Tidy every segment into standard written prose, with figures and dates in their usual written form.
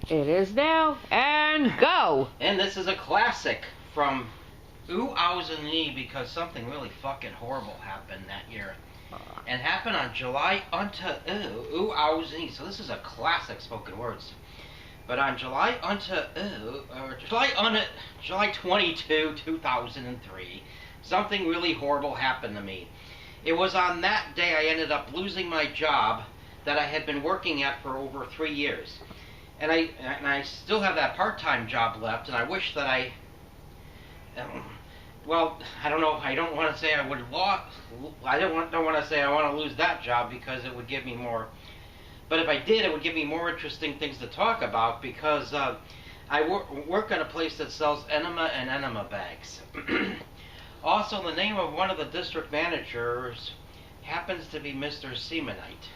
It is now, and go! And this is a classic from Ooh, Owls and Me, because something really fucking horrible happened that year. And happened on July unto Ooh, Owls and Me. So this is a classic spoken words. But on July 22, 2003, something really horrible happened to me. It was on that day I ended up losing my job that I had been working at for over 3 years. And I still have that part-time job left, and I wish that I don't know. I don't want to say I would I don't want to say I want to lose that job, because it would give me more. But if I did, it would give me more interesting things to talk about, because I work at a place that sells enema and enema bags. Also, the name of one of the district managers happens to be Mr. Seamanite.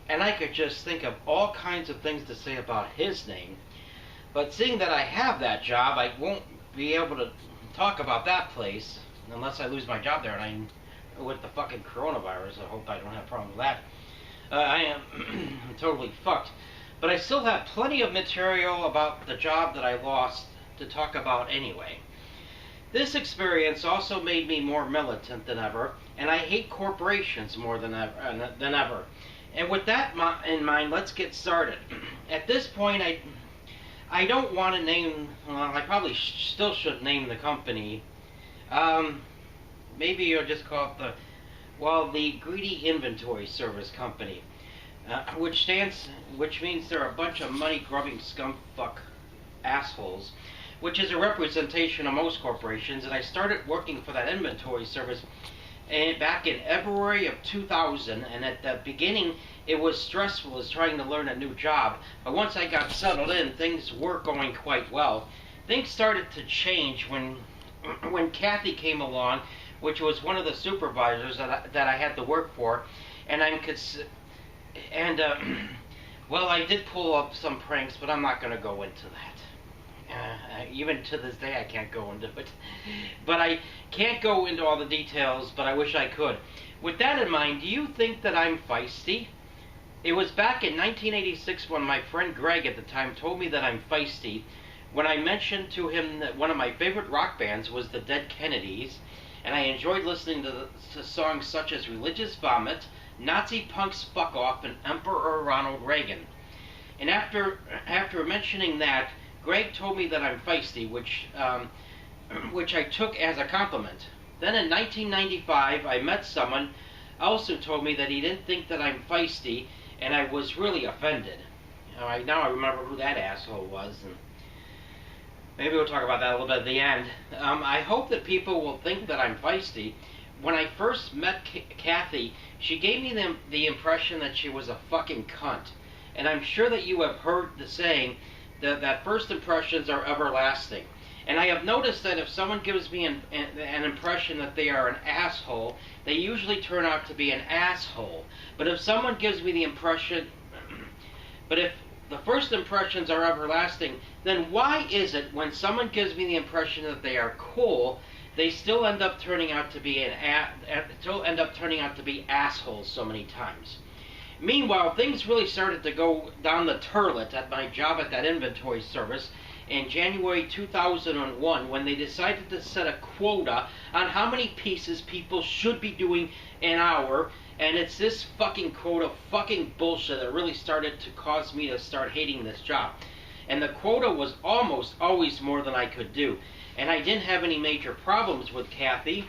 And I could just think of all kinds of things to say about his name. But seeing that I have that job, I won't be able to talk about that place unless I lose my job there. And with the fucking coronavirus, I hope I don't have a problem with that. I am totally fucked. But I still have plenty of material about the job that I lost to talk about anyway. This experience also made me more militant than ever, and I hate corporations more than ever. And with that in mind, let's get started. At this point, I don't want to name, well, I probably still shouldn't name the company. Maybe you'll just call it the Greedy Inventory Service Company, which means they're a bunch of money-grubbing scumfuck assholes, which is a representation of most corporations. And I started working for that inventory service back in February of 2000, and at the beginning it was stressful as trying to learn a new job, but once I got settled in, things were going quite well. Things started to change when Kathy came along, which was one of the supervisors that I had to work for, and well, I did pull up some pranks, but I'm not going to go into that. Even to this day, I can't go into it. But I can't go into all the details, but I wish I could. With that in mind, do you think that I'm feisty? It was back in 1986 when my friend Greg at the time told me that I'm feisty, when I mentioned to him that one of my favorite rock bands was the Dead Kennedys, and I enjoyed listening to songs such as Religious Vomit, Nazi Punks Fuck Off, and Emperor Ronald Reagan. And after mentioning that, Greg told me that I'm feisty, which I took as a compliment. Then in 1995, I met someone else who told me that he didn't think that I'm feisty, and I was really offended. Now I remember who that asshole was, and maybe we'll talk about that a little bit at the end. I hope that people will think that I'm feisty. When I first met Kathy, she gave me the impression that she was a fucking cunt. And I'm sure that you have heard the saying that first impressions are everlasting. And I have noticed that if someone gives me an impression that they are an asshole, they usually turn out to be an asshole. But if someone gives me the impression, but if the first impressions are everlasting, then why is it when someone gives me the impression that they are cool, they still end up turning out to be assholes so many times? Meanwhile, things really started to go down the toilet at my job at that inventory service in January 2001, when they decided to set a quota on how many pieces people should be doing an hour, and it's this fucking quota fucking bullshit that really started to cause me to start hating this job. And the quota was almost always more than I could do, and I didn't have any major problems with Kathy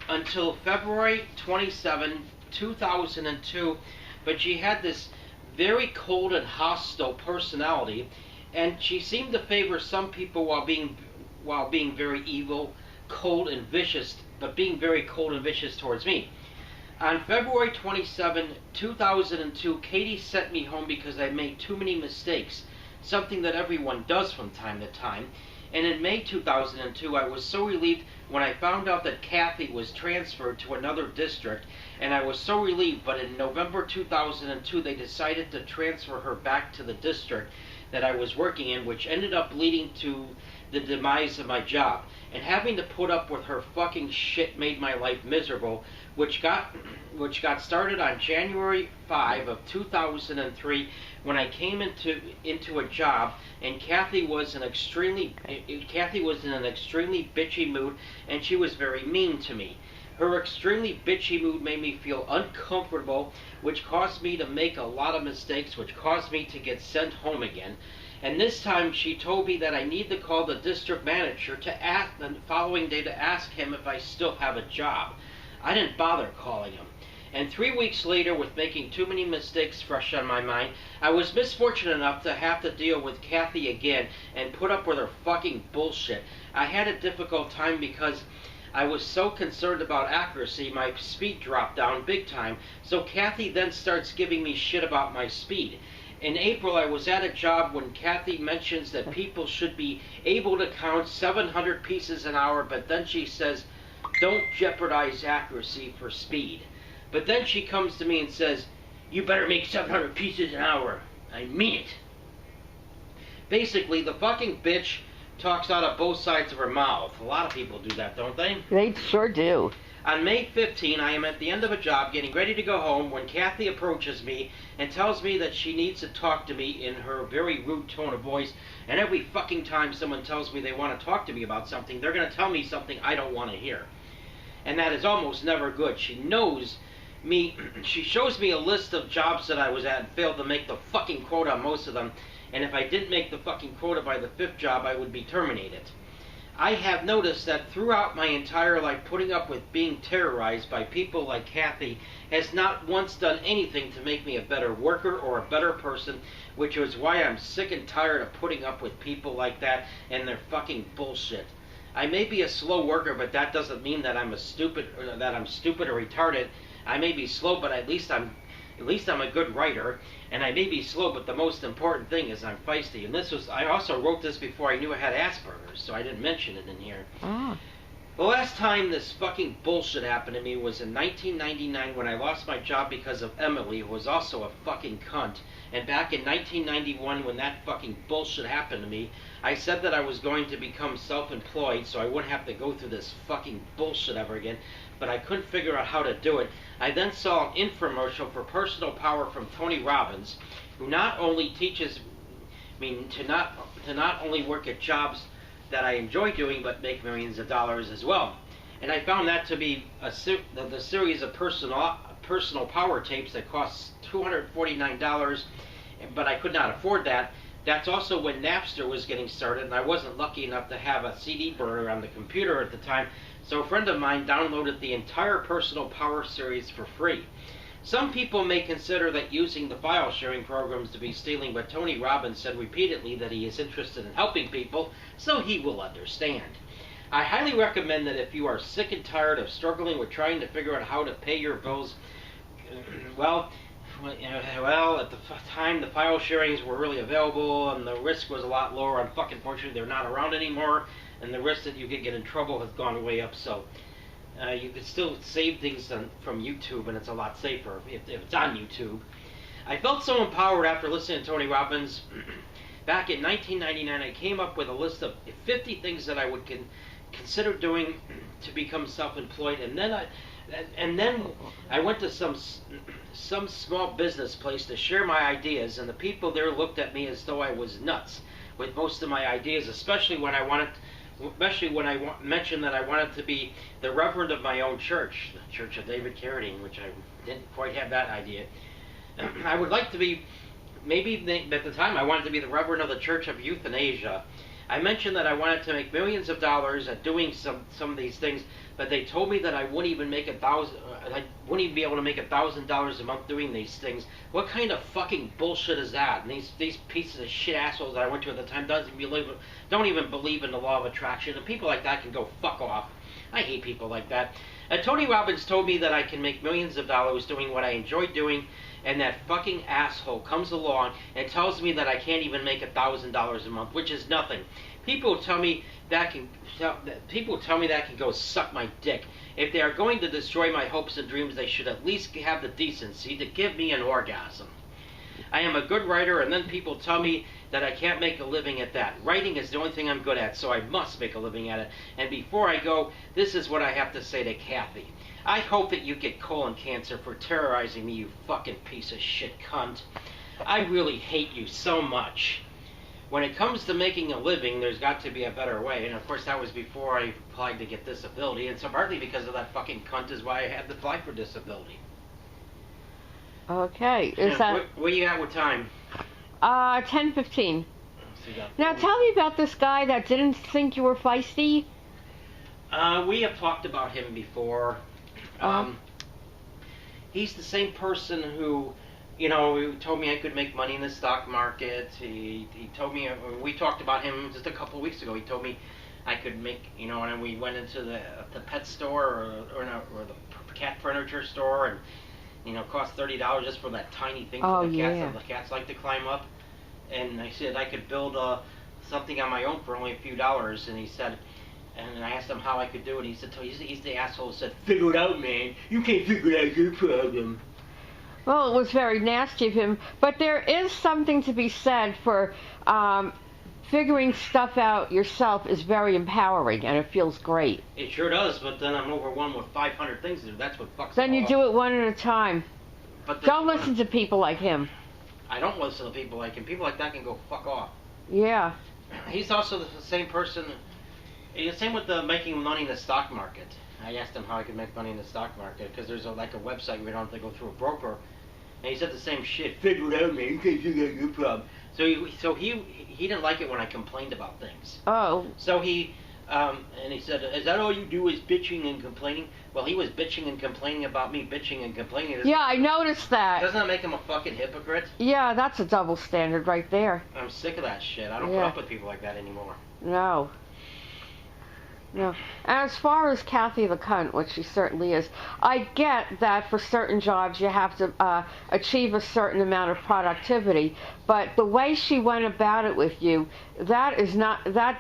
until February 27, 2002, but she had this very cold and hostile personality, and she seemed to favor some people while being very evil, cold and vicious, but being very cold and vicious towards me. On February 27, 2002, Katie sent me home because I made too many mistakes, something that everyone does from time to time. And in May 2002, I was so relieved when I found out that Kathy was transferred to another district, and I was so relieved, but in November 2002, they decided to transfer her back to the district that I was working in, which ended up leading to the demise of my job. And having to put up with her fucking shit made my life miserable, which got started on January 5 of 2003 when I came into a job, and Kathy was in an extremely bitchy mood, and she was very mean to me. Her extremely bitchy mood made me feel uncomfortable, which caused me to make a lot of mistakes, which caused me to get sent home again. And this time she told me that I need to call the district manager to ask the following day to ask him if I still have a job. I didn't bother calling him. And 3 weeks later, with making too many mistakes fresh on my mind, I was misfortunate enough to have to deal with Kathy again and put up with her fucking bullshit. I had a difficult time because I was so concerned about accuracy, my speed dropped down big time. So Kathy then starts giving me shit about my speed. In April, I was at a job when Kathy mentions that people should be able to count 700 pieces an hour, but then she says, don't jeopardize accuracy for speed. But then she comes to me and says, you better make 700 pieces an hour. I mean it. Basically, the fucking bitch talks out of both sides of her mouth. A lot of people do that, don't they? They sure do. On May 15, I am at the end of a job getting ready to go home when Kathy approaches me and tells me that she needs to talk to me in her very rude tone of voice. And every fucking time someone tells me they want to talk to me about something, they're going to tell me something I don't want to hear. And that is almost never good. She knows me. She shows me a list of jobs that I was at and failed to make the fucking quota on most of them. And if I didn't make the fucking quota by the 5th job, I would be terminated. I have noticed that throughout my entire life, putting up with being terrorized by people like Kathy has not once done anything to make me a better worker or a better person, which is why I'm sick and tired of putting up with people like that and their fucking bullshit. I may be a slow worker, but that doesn't mean that I'm stupid or retarded. I may be slow, but at least I'm a good writer, and I may be slow, but the most important thing is I'm feisty. And I also wrote this before I knew I had Asperger's, so I didn't mention it in here. Ah. The last time this fucking bullshit happened to me was in 1999 when I lost my job because of Emily, who was also a fucking cunt. And back in 1991 when that fucking bullshit happened to me, I said that I was going to become self-employed so I wouldn't have to go through this fucking bullshit ever again, but I couldn't figure out how to do it. I then saw an infomercial for personal power from Tony Robbins, who not only teaches me to not only work at jobs that I enjoy doing, but make millions of dollars as well. And I found that to be the series of personal power tapes that costs $249, but I could not afford that. That's also when Napster was getting started, and I wasn't lucky enough to have a CD burner on the computer at the time, so a friend of mine downloaded the entire Personal Power series for free. Some people may consider that using the file sharing programs to be stealing, but Tony Robbins said repeatedly that he is interested in helping people, so he will understand. I highly recommend that if you are sick and tired of struggling with trying to figure out how to pay your bills, well, at the time the file sharings were really available and the risk was a lot lower. Unfortunately, they're not around anymore, and the risk that you could get in trouble has gone way up. So you could still save things from YouTube, and it's a lot safer if it's on YouTube. I felt so empowered after listening to Tony Robbins. Back in 1999, I came up with a list of 50 things that I would consider doing to become self-employed, and then I went to some small business place to share my ideas, and the people there looked at me as though I was nuts with most of my ideas, especially when I mentioned that I wanted to be the reverend of my own church, the Church of David Carradine, which I didn't quite have that idea. I would like to be, at the time I wanted to be the reverend of the Church of Euthanasia. I mentioned that I wanted to make millions of dollars at doing some of these things, but they told me that I wouldn't even be able to make $1,000 a month doing these things. What kind of fucking bullshit is that? And these pieces of shit assholes that I went to at the time don't even believe in the law of attraction, and people like that can go fuck off. I hate people like that. Tony Robbins told me that I can make millions of dollars doing what I enjoy doing, and that fucking asshole comes along and tells me that I can't even make $1,000 a month, which is nothing. People tell me that can go suck my dick. If they are going to destroy my hopes and dreams, they should at least have the decency to give me an orgasm. I am a good writer, and then people tell me that I can't make a living at that. Writing is the only thing I'm good at, so I must make a living at it. And before I go, this is what I have to say to Kathy. I hope that you get colon cancer for terrorizing me, you fucking piece of shit cunt. I really hate you so much. When it comes to making a living, there's got to be a better way. And of course, that was before I applied to get disability. And so partly because of that fucking cunt is why I had to apply for disability. Okay. Is that... Where you at with time? 10:15. Now tell me about this guy that didn't think you were feisty. We have talked about him before. He's the same person who, you know, told me I could make money in the stock market. He told me, we talked about him just a couple of weeks ago. He told me I could make, you know, and we went into the pet store or the cat furniture store, and, you know, it cost $30 just for that tiny thing for the cats that the cats like to climb up. And I said I could build something on my own for only a few dollars, and he said, and I asked him how I could do it. He said, he's the asshole who said, figure it out, man. You can't figure out your problem. Well, it was very nasty of him, but there is something to be said for figuring stuff out yourself is very empowering, and it feels great. It sure does, but then I'm overwhelmed with 500 things to do. That's what fucks me. Then you do it one at a time. But don't listen to people like him. I don't listen to people like him. People like that can go fuck off. Yeah. He's also the same person. He's the same with the making money in the stock market. I asked him how I could make money in the stock market because there's like a website where you don't have to go through a broker. And he said the same shit. Figure it out, man. You can't figure out your problem. So he didn't like it when I complained about things. Oh. So he and he said, "Is that all you do is bitching and complaining?" Well, he was bitching and complaining about me bitching and complaining. Yeah, I noticed that. Doesn't that make him a fucking hypocrite? Yeah, that's a double standard right there. I'm sick of that shit. I don't put up with people like that anymore. No. No. And as far as Kathy the cunt, which she certainly is, I get that for certain jobs you have to achieve a certain amount of productivity, but the way she went about it with you, that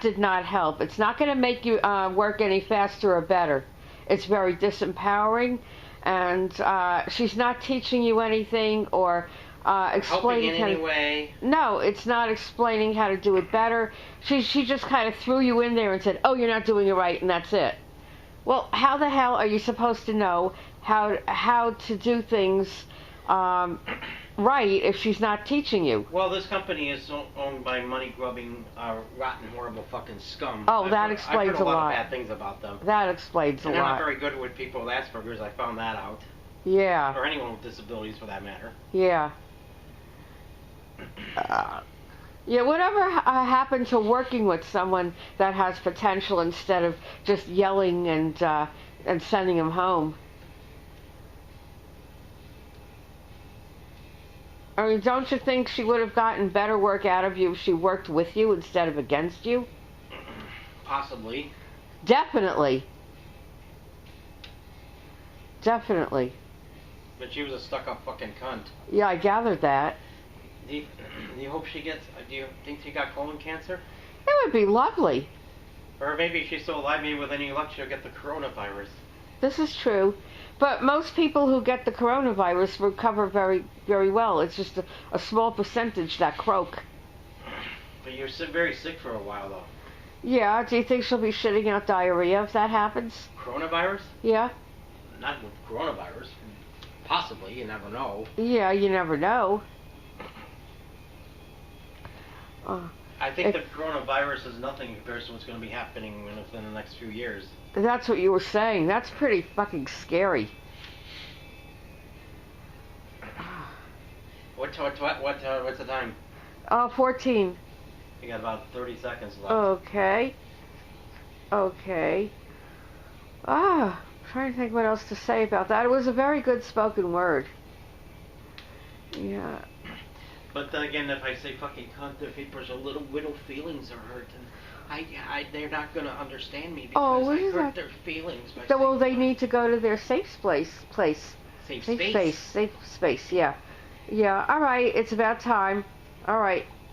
did not help. It's not going to make you work any faster or better. It's very disempowering, and she's not teaching you anything or explaining helping in any way. No, it's not explaining how to do it better. She just kind of threw you in there and said, "Oh, you're not doing it right," and that's it. Well, how the hell are you supposed to know how to do things right if she's not teaching you? Well, this company is owned by money-grubbing, rotten, horrible fucking scum. Oh, that explains I've heard a lot lot. of bad things about them. That explains a lot. They're not very good with people with Asperger's. I found that out. Yeah. Or anyone with disabilities, for that matter. Yeah. Yeah, whatever happened to working with someone that has potential instead of just yelling and sending them home? I mean, don't you think she would have gotten better work out of you if she worked with you instead of against you? Possibly. Definitely. Definitely. But she was a stuck-up fucking cunt. Yeah, I gathered that. Do you hope she gets... Do you think she got colon cancer? It would be lovely. Or maybe if she's still alive, maybe with any luck she'll get the coronavirus. This is true. But most people who get the coronavirus recover very, very well. It's just a small percentage that croak. But you're very sick for a while, though. Yeah, do you think she'll be shitting out diarrhea if that happens? Coronavirus? Yeah. Not with coronavirus. Possibly, you never know. Yeah, you never know. I think the coronavirus is nothing in comparison to what's going to be happening within the next few years. That's what you were saying. That's pretty fucking scary. What's the time? 14. You got about 30 seconds left. Okay. Okay. I'm trying to think what else to say about that. It was a very good spoken word. Yeah. But then again, if I say fucking cunt, their people's little feelings are hurt, and they're not gonna understand me because I hurt their feelings. Well, they need to go to their safe place. Safe space. Safe space. Yeah. Yeah. All right. It's about time. All right.